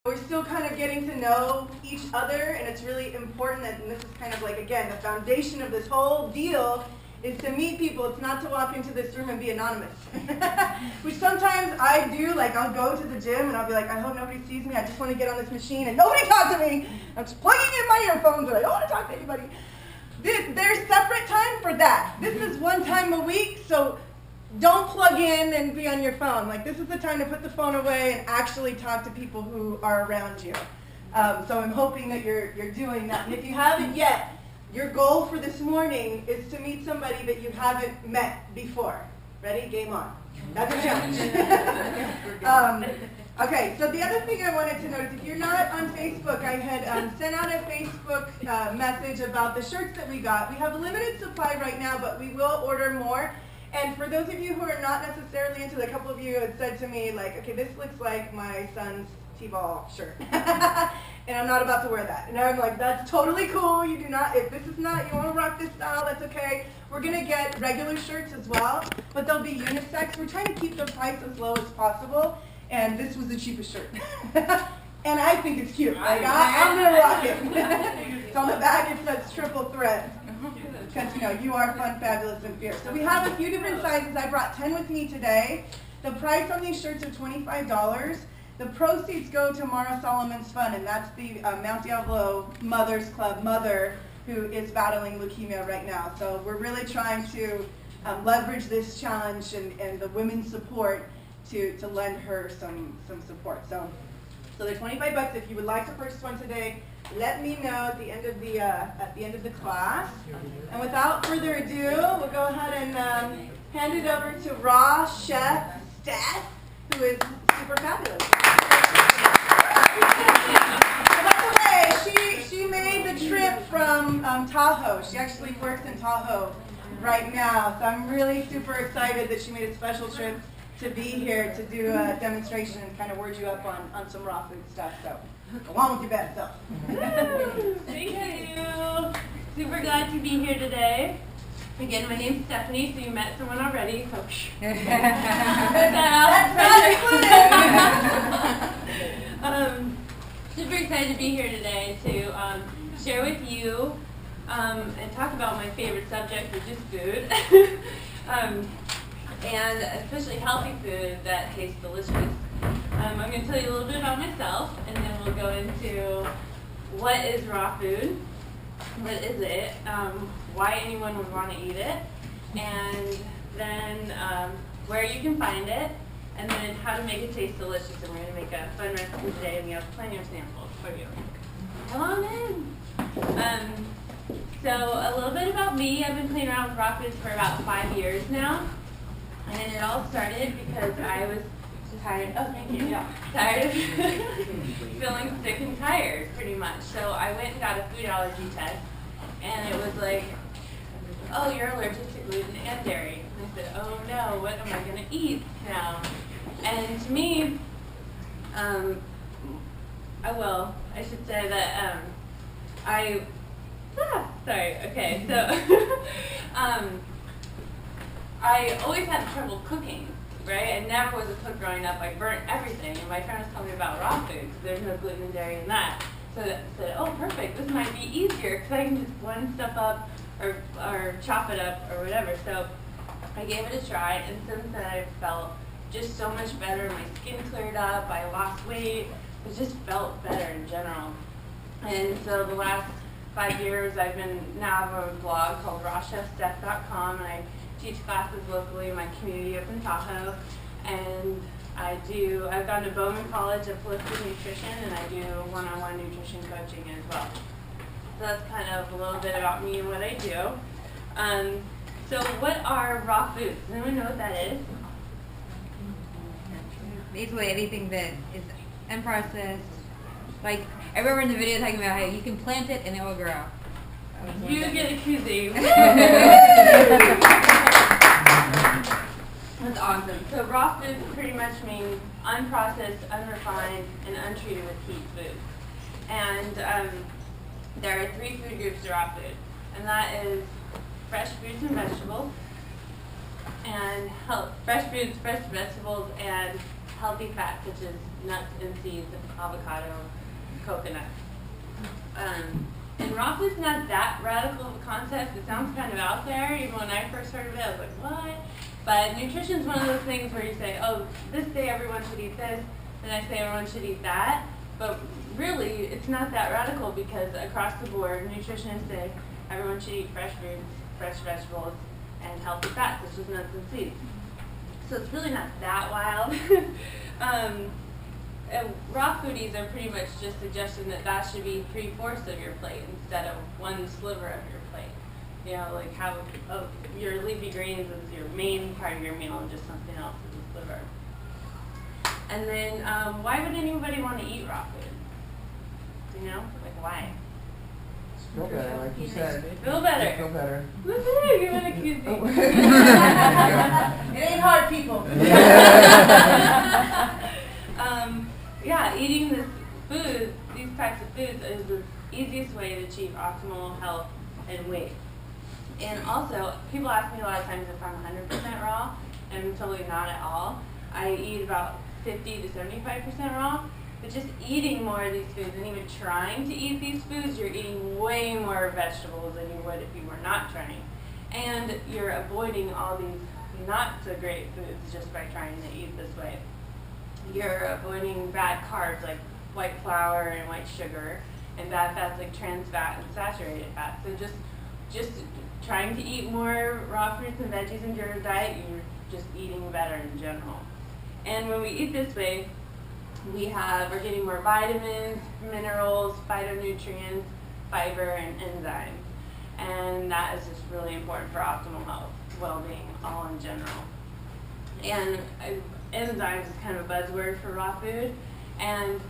We're still kind of getting to know each other, and it's really important that, and this is kind of like, again, the foundation of this whole deal is to meet people. It's not to walk into this room and be anonymous, which sometimes I do. Like, I'll go to the gym and I'll be like, I hope nobody sees me. I just want to get on this machine and nobody talk to me. I'm just plugging in my earphones and I don't want to talk to anybody. There's separate time for that. This is one time a week, so don't plug in and be on your phone. Like, this is the time to put the phone away and actually talk to people who are around you. So I'm hoping that you're doing that. And if you haven't yet, your goal for this morning is to meet somebody that you haven't met before. Ready? Game on. That's a challenge. Okay, so the other thing I wanted to notice, if you're not on Facebook, I had sent out a Facebook message about the shirts that we got. We have a limited supply right now, but we will order more. And for those of you who are not necessarily into it, a couple of you had said to me, like, okay, this looks like my son's T-ball shirt. And I'm not about to wear that. And I'm like, that's totally cool. You do not, if this is not, you want to rock this style, that's okay. We're going to get regular shirts as well, but they'll be unisex. We're trying to keep the price as low as possible. And this was the cheapest shirt. And I think it's cute. Like, I'm going to rock it. So on the back it says triple threat. Because, you know, you are fun, fabulous, and fierce. So we have a few different sizes. I brought 10 with me today. The price on these shirts are $25. The proceeds go to Mara Solomon's Fund, and that's the Mount Diablo Mothers Club mother who is battling leukemia right now. So we're really trying to leverage this challenge and the women's support to lend her some support. So they're $25. If you would like to purchase one today, let me know at the end of the class. And without further ado, we'll go ahead and hand it over to Raw Chef Steph, who is super fabulous. By the way, she made the trip from Tahoe. She actually works in Tahoe right now, so I'm really super excited that she made a special trip to be here to do a demonstration and kind of word you up on some raw food stuff. So go on with your best self. Thank you. Super glad to be here today. Again, my name's Stephanie, so you met someone already. So That's not included. Super excited to be here today to share with you and talk about my favorite subject, which is food. And especially healthy food that tastes delicious. I'm going to tell you a little bit about myself, and then we'll go into what is raw food, what is it, why anyone would want to eat it, and then where you can find it, and then how to make it taste delicious. And we're going to make a fun recipe today, and we have plenty of samples for you. Come on in. So a little bit about me. I've been playing around with raw foods for about 5 years now. And it all started because I was tired. Oh, thank you. Yeah, tired of feeling sick and tired, pretty much. So I went and got a food allergy test, and it was like, oh, you're allergic to gluten and dairy. And I said, oh no, what am I going to eat now? And to me, I should say that okay, so I always had trouble cooking, right? I never was a cook growing up. I burnt everything, and my parents told me about raw food because there's no gluten and dairy in that. So I said, oh, perfect, this might be easier because I can just blend stuff up or chop it up or whatever. So I gave it a try, and since then I felt just so much better. My skin cleared up, I lost weight, it just felt better in general. And so the last 5 years I've now have a blog called rawchefsteph.com, and I teach classes locally in my community up in Tahoe, and I've gone to Bowman College of Holistic Nutrition, and I do one-on-one nutrition coaching as well. So that's kind of a little bit about me and what I do. So what are raw foods? Does anyone know what that is? Basically anything that is unprocessed. Like, I remember in the video talking about how you can plant it and it will grow. You get a koozie. That's awesome. So raw foods pretty much means unprocessed, unrefined, and untreated with heat foods. And there are 3 food groups of raw food, and that is fresh fruits and vegetables, and fresh foods, fresh vegetables, and healthy fats such as nuts and seeds, avocado, coconut. And raw food's not that radical of a concept. It sounds kind of out there. Even when I first heard of it, I was like, what? But nutrition's one of those things where you say, oh, this day everyone should eat this, the next day everyone should eat that. But really, it's not that radical because across the board, nutritionists say everyone should eat fresh foods, fresh vegetables, and healthy fats, such as nuts and seeds. So it's really not that wild. And raw foodies are pretty much just suggesting that that should be 3/4 of your plate instead of one sliver of your plate. You know, like how your leafy greens is your main part of your meal and just something else is a sliver. And then why would anybody want to eat raw food? You know, like why? Feel better, like you said. Feel better. Feel better. Woohoo! You're gonna accuse me. It ain't hard, people. Yeah, eating this food, these types of foods, is the easiest way to achieve optimal health and weight. And also, people ask me a lot of times if I'm 100% raw, and I'm totally not at all. I eat about 50 to 75% raw, but just eating more of these foods and even trying to eat these foods, you're eating way more vegetables than you would if you were not trying. And you're avoiding all these not so great foods just by trying to eat this way. You're avoiding bad carbs like white flour and white sugar, and bad fats like trans fat and saturated fat. So just trying to eat more raw fruits and veggies into your diet, you're just eating better in general. And when we eat this way, we're getting more vitamins, minerals, phytonutrients, fiber, and enzymes. And that is just really important for optimal health, well-being, all in general. And enzymes is kind of a buzzword for raw food. And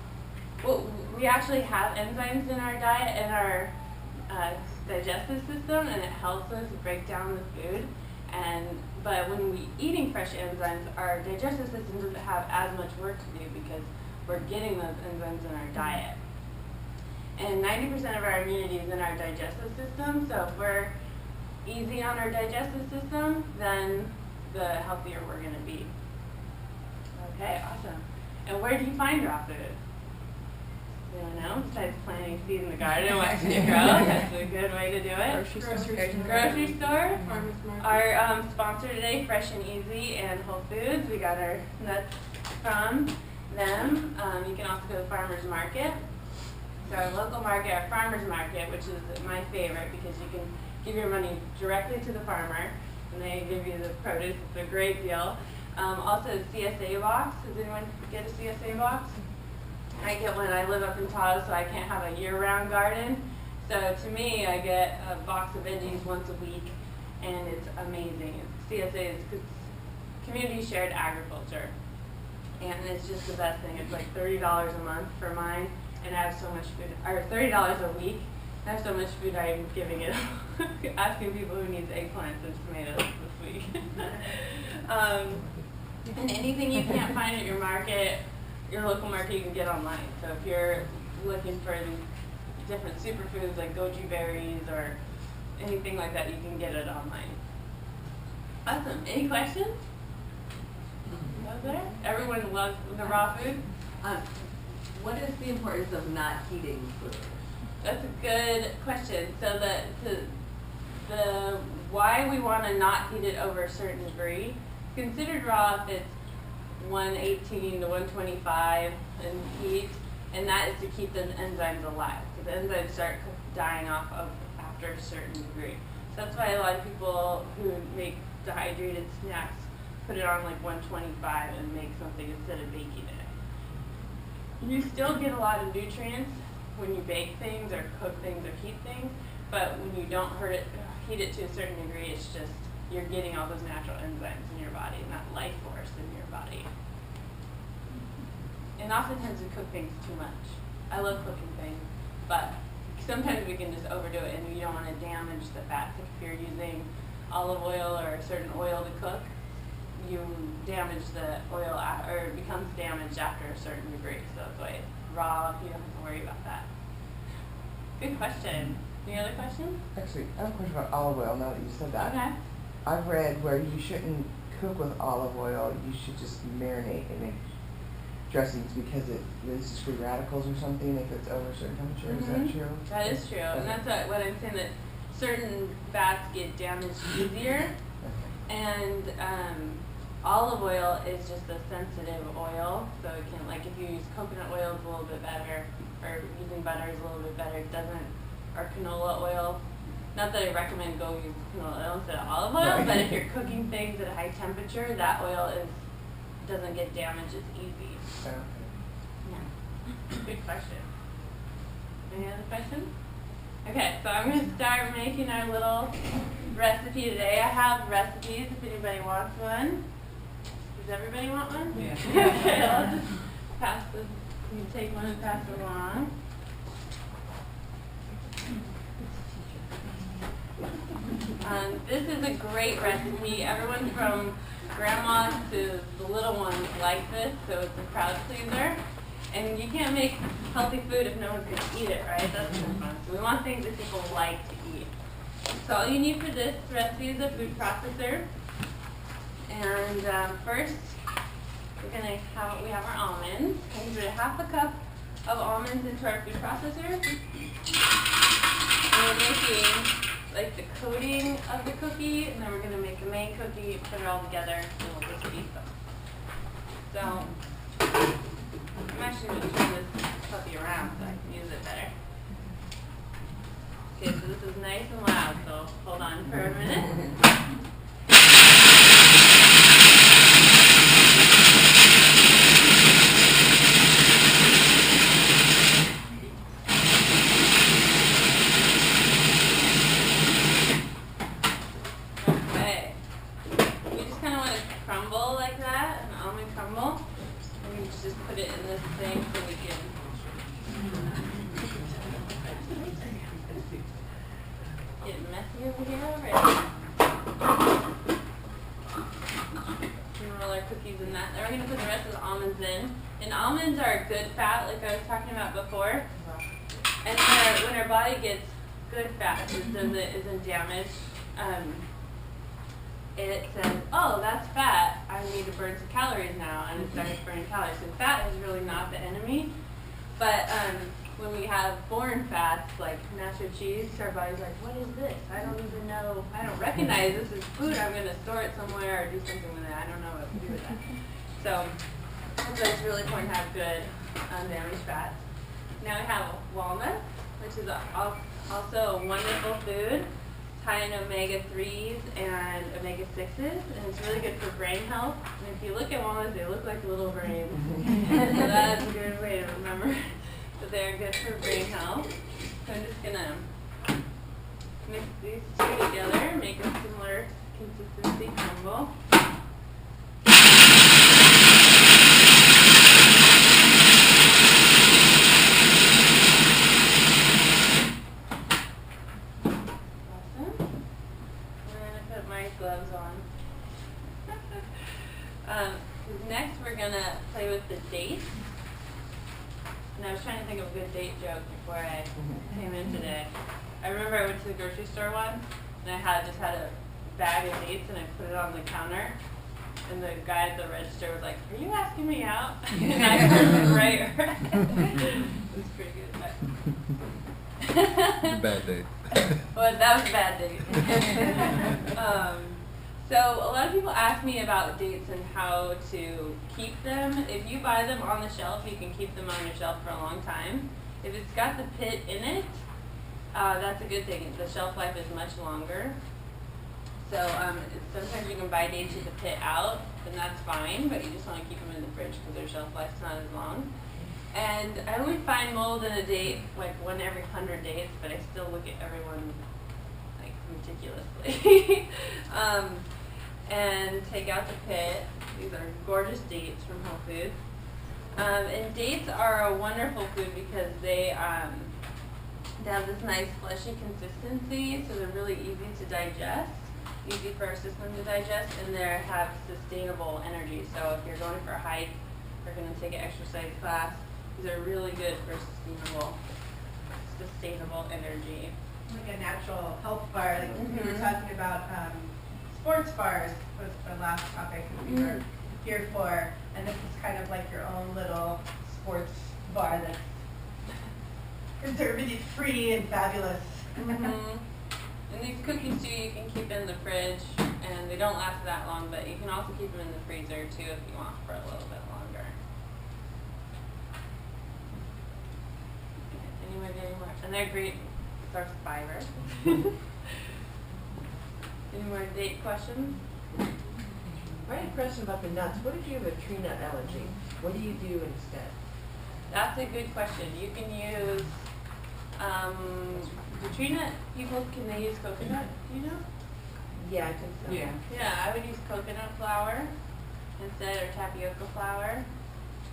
we actually have enzymes in our diet and our digestive system, and it helps us break down the food. But when we're eating fresh enzymes, our digestive system doesn't have as much work to do because we're getting those enzymes in our diet. And 90% of our immunity is in our digestive system, so if we're easy on our digestive system, then the healthier we're going to be. Okay, awesome. And where do you find raw food? You don't know, besides planting seeds in the garden and watching it grow. That's a good way to do it. Grocery store. Farmers market. Our sponsor today, Fresh and Easy and Whole Foods. We got our nuts from them. You can also go to farmers market. So our local market, our farmers market, which is my favorite because you can give your money directly to the farmer and they give you the produce. It's a great deal. Also CSA box. Does anyone get a CSA box? I get one. I live up in Tahoe, so I can't have a year-round garden. So to me, I get a box of veggies once a week, and it's amazing. CSA is community shared agriculture, and it's just the best thing. It's like $30 a month for mine, and I have so much food, or $30 a week. I have so much food I'm giving it, asking people who needs eggplants and tomatoes this week. And anything you can't find at your market, your local market, you can get online. So if you're looking for different superfoods like goji berries or anything like that, you can get it online. Awesome. Any questions? Was there? Everyone loves the raw food? What is the importance of not heating food? That's a good question. So the why we want to not heat it over a certain degree, considered raw if it's 118 to 125 in heat, and that is to keep the enzymes alive. So the enzymes start dying off after a certain degree. So that's why a lot of people who make dehydrated snacks put it on like 125 and make something instead of baking it. You still get a lot of nutrients when you bake things or cook things or heat things, but when you don't heat it to a certain degree, it's just you're getting all those natural enzymes in your body and that life force in your body. And oftentimes we cook things too much. I love cooking things, but sometimes we can just overdo it and you don't want to damage the fats. If you're using olive oil or a certain oil to cook, you damage the oil or it becomes damaged after a certain degree. So that's why raw, you don't have to worry about that. Good question. Any other questions? Actually, I have a question about olive oil now that you said that. Okay. I've read where you shouldn't cook with olive oil. You should just marinate in dressings because it releases free radicals or something if it's over a certain temperature. Is that true? That is true, and that's what I'm saying, that certain fats get damaged easier, and olive oil is just a sensitive oil, so it can, like if you use coconut oil, it's a little bit better, or using butter is a little bit better. It doesn't, or canola oil. Not that I recommend go use canola oil instead of olive oil, but if you're cooking things at a high temperature, that oil doesn't get damaged as easy. Yeah. Good question. Any other questions? Okay, so I'm going to start making our little recipe today. I have recipes if anybody wants one. Does everybody want one? Yeah. Okay, I'll just pass this. You take one and pass it along. This is a great recipe. Everyone from grandma to the little ones like this, so it's a crowd pleaser. And you can't make healthy food if no one's going to eat it, right? That's no fun. So we want things that people like to eat. So all you need for this recipe is a food processor. And first, we have our almonds. I'm going to put 1/2 cup of almonds into our food processor. And we're making like the coating of the cookie, and then we're going to make the main cookie, put it all together, and we'll just eat them. So I'm actually going to turn this puppy around so I can use it better. Okay, so this is nice and loud, so hold on for a minute. And almonds are good fat, like I was talking about before. And when our body gets good fat, it isn't damaged. It says, oh, that's fat. I need to burn some calories now, and it starts burning calories. So fat is really not the enemy. But when we have foreign fats, like natural cheese, our body's like, what is this? I don't even know. I don't recognize this as food. I'm going to store it somewhere or do something with it. I don't know what to do with that. So it's really important to have good undamaged fats. Now we have walnut, which is also a wonderful food. It's high in omega-3s and omega-6s, and it's really good for brain health. And if you look at walnuts, they look like little brains. So that's a good way to remember that they're good for brain health. So I'm just going to mix these two together, make a similar consistency crumble. Next, we're going to play with the dates. And I was trying to think of a good date joke before I came in today. I remember I went to the grocery store once, and I just had a bag of dates, and I put it on the counter. And the guy at the register was like, are you asking me out? And I heard him right. It was pretty good. Bad date. Well, that was a bad date. So a lot of people ask me about dates and how to keep them. If you buy them on the shelf, you can keep them on your shelf for a long time. If it's got the pit in it, that's a good thing. The shelf life is much longer. So sometimes you can buy dates with the pit out, and that's fine, but you just want to keep them in the fridge because their shelf life's not as long. And I only find mold in a date like 1 every 100 dates, but I still look at everyone like meticulously. And take out the pit. These are gorgeous dates from Whole Foods. And dates are a wonderful food because they have this nice fleshy consistency, so they're really easy to digest, easy for our system to digest, and they have sustainable energy. So if you're going for a hike or going to take an exercise class, these are really good for sustainable energy. Like a natural health bar, like we were talking about sports bars was the last topic that we were here for, and this is kind of like your own little sports bar that's conservative free and fabulous. And these cookies too, you can keep in the fridge, and they don't last that long, but you can also keep them in the freezer too if you want for a little bit longer. Any more? And they're great source of fiber. Any more date questions? I had a question about the nuts. What if you have a tree nut allergy? What do you do instead? That's a good question. You can use the tree nut people. Can they use coconut? Do you know? Yeah, I think so. Yeah, I would use coconut flour instead, or tapioca flour,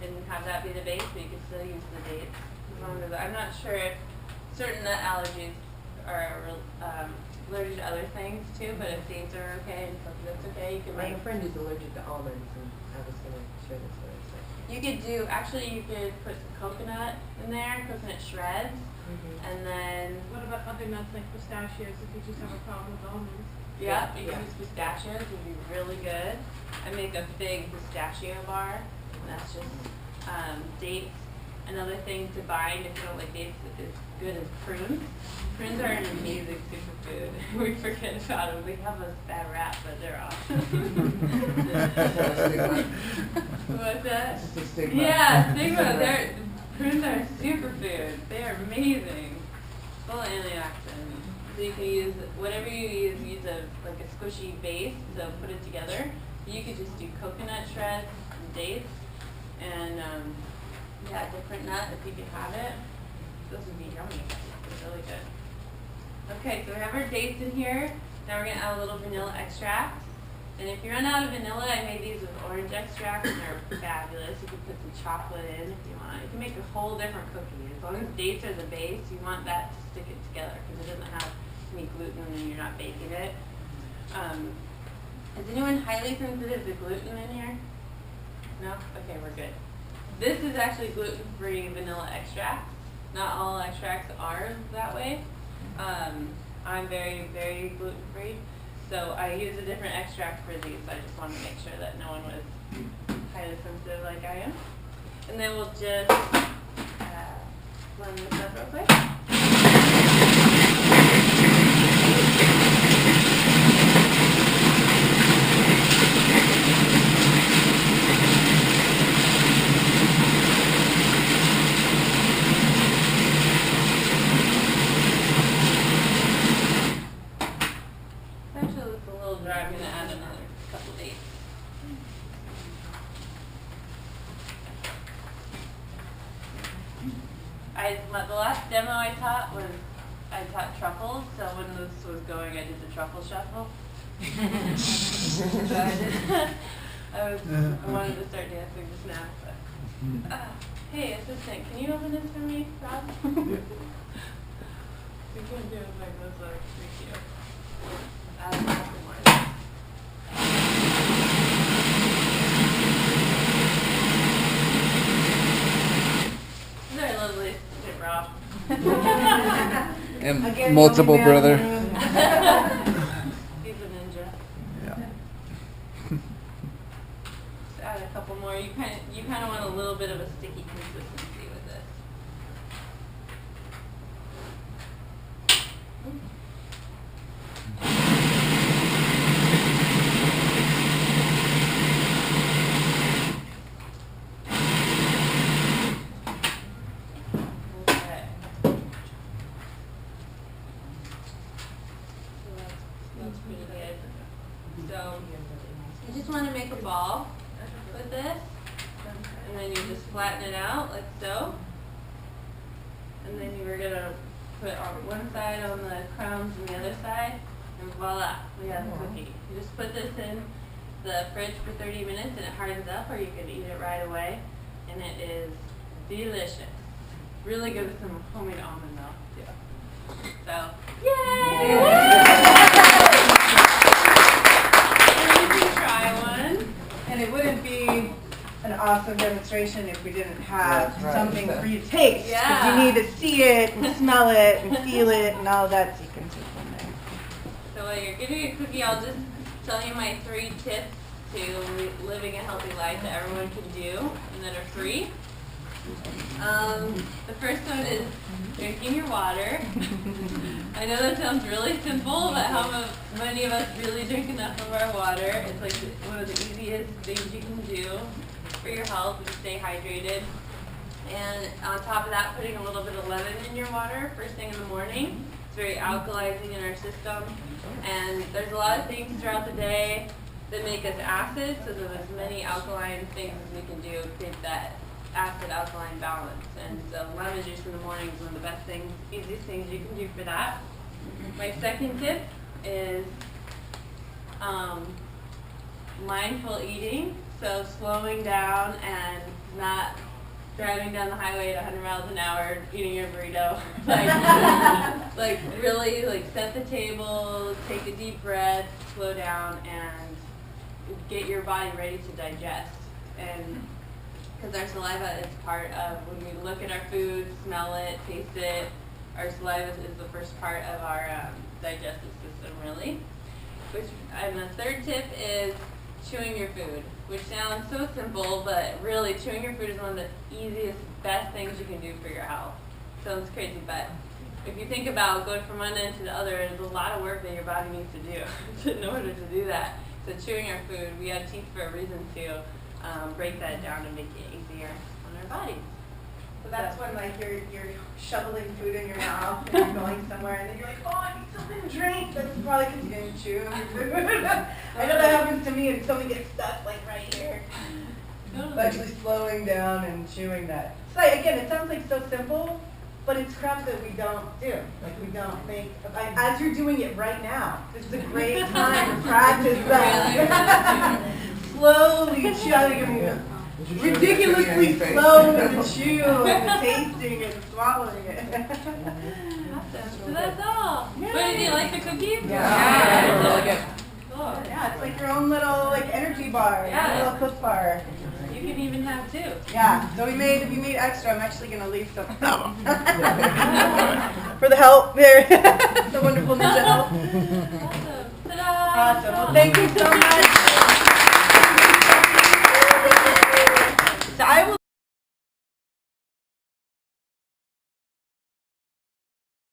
and have that be the base, but you can still use the dates. As long as I'm not sure if certain nut allergies are allergic to other things too, but if dates are okay and coconut's okay, you can My make. friend is allergic to almonds, and I was going to share this with her. You could do, actually you could put some coconut in there, coconut shreds, and then, What about other nuts like pistachios if you just have a problem with almonds? yeah, you can use pistachios, would be really good. I make a big pistachio bar, and that's just dates. Another thing to bind if you don't like dates is good as prunes. Prunes are an amazing superfood. We forget about them. We have a bad rap, but they're awesome. What's that? It's just a stigma. Yeah, stigma. Prunes are a superfood. They are amazing. Full of antioxidants. So you can use whatever you use like a squishy base to put it together. You could just do coconut shreds and dates, and yeah, different nut if you could have it. Those would be yummy. It's really good. Okay, so we have our dates in here. Now we're gonna add a little vanilla extract. And if you run out of vanilla, I made these with orange extract, and they're fabulous. You can put some chocolate in if you want. You can make a whole different cookie. As long as dates are the base, you want that to stick it together because it doesn't have any gluten and you're not baking it. Is anyone highly sensitive to gluten in here? No? Okay, we're good. This is actually gluten-free vanilla extract. Not all extracts are that way. I'm very, very gluten-free. So I use a different extract for these. I just wanted to make sure that no one was highly sensitive like I am. And then we'll just blend this up real quick. Actually, looks a little dry. I'm going to add another couple dates. The last demo I taught truffles, so when this was going, I did the truffle shuffle. So I wanted to start dancing just now. But, hey, assistant, can you open this for me, Rob? We can do it like this, like, thank you. Add a couple more. Very lovely, assistant Rob. And multiple brother. He's a ninja. Yeah. Just add a couple more. You kind of want a little bit of a sticky consistency with this. Okay. That's pretty good. So you just want to make a ball with this, and then you just flatten it out like so. And then you were gonna put on one side on the crumbs and the other side, and voila, we have a cookie. You just put this in the fridge for 30 minutes and it hardens up, or you can eat it right away, and it is delicious. Really good with some homemade almond milk too. So, yay! And you can try one. And it wouldn't be an awesome demonstration if we didn't have That's right. something for you to taste. 'Cause Yeah. you need to see it and smell it and feel it and all that sequence from there. So while you're getting a cookie, I'll just tell you my 3 tips to living a healthy life that everyone can do and that are free. The first one is drinking your water. I know that sounds really simple, but how many of us really drink enough of our water? It's like one of the easiest things you can do for your health to stay hydrated. And on top of that, putting a little bit of lemon in your water first thing in the morning. It's very alkalizing in our system. And there's a lot of things throughout the day that make us acid, so there's as many alkaline things as we can do to create that acid-alkaline balance. And so lemon juice in the morning is one of the best things, easiest things you can do for that. My second tip is mindful eating, so slowing down and not driving down the highway at 100 miles an hour, eating your burrito. like really, like set the table, take a deep breath, slow down, and get your body ready to digest. And because our saliva is part of, when we look at our food, smell it, taste it, our saliva is the first part of our digestive system, really. And the third tip is chewing your food, which sounds so simple, but really chewing your food is one of the easiest, best things you can do for your health. Sounds crazy, but if you think about going from one end to the other, there's a lot of work that your body needs to do in order to do that. So chewing our food, we have teeth for a reason to break that down and make it easier on our bodies. So that's when like you're shoveling food in your mouth and you're going somewhere and then you're like, oh, I need something to drink. That's probably because you didn't chew your food. I know that happens to me and something gets stuck like right here. Totally. Actually slowing down and chewing that. So again, it sounds like so simple, but it's crap that we don't do. Like we don't make, as you're doing it right now, this is a great time to practice that. Slowly chew. I mean, ridiculously slow in the chew and the tasting and swallowing it. Awesome. So that's all. Yay. But did you like the cookies? Yeah. Really good. Cool. Yeah, it's like your own little like energy bar, Yeah. your little Clif bar. You can even have 2. Yeah. So we made extra. I'm actually gonna leave some for the help there. The wonderful ninja help. Awesome. Ta-da! Awesome. Well, thank you so much.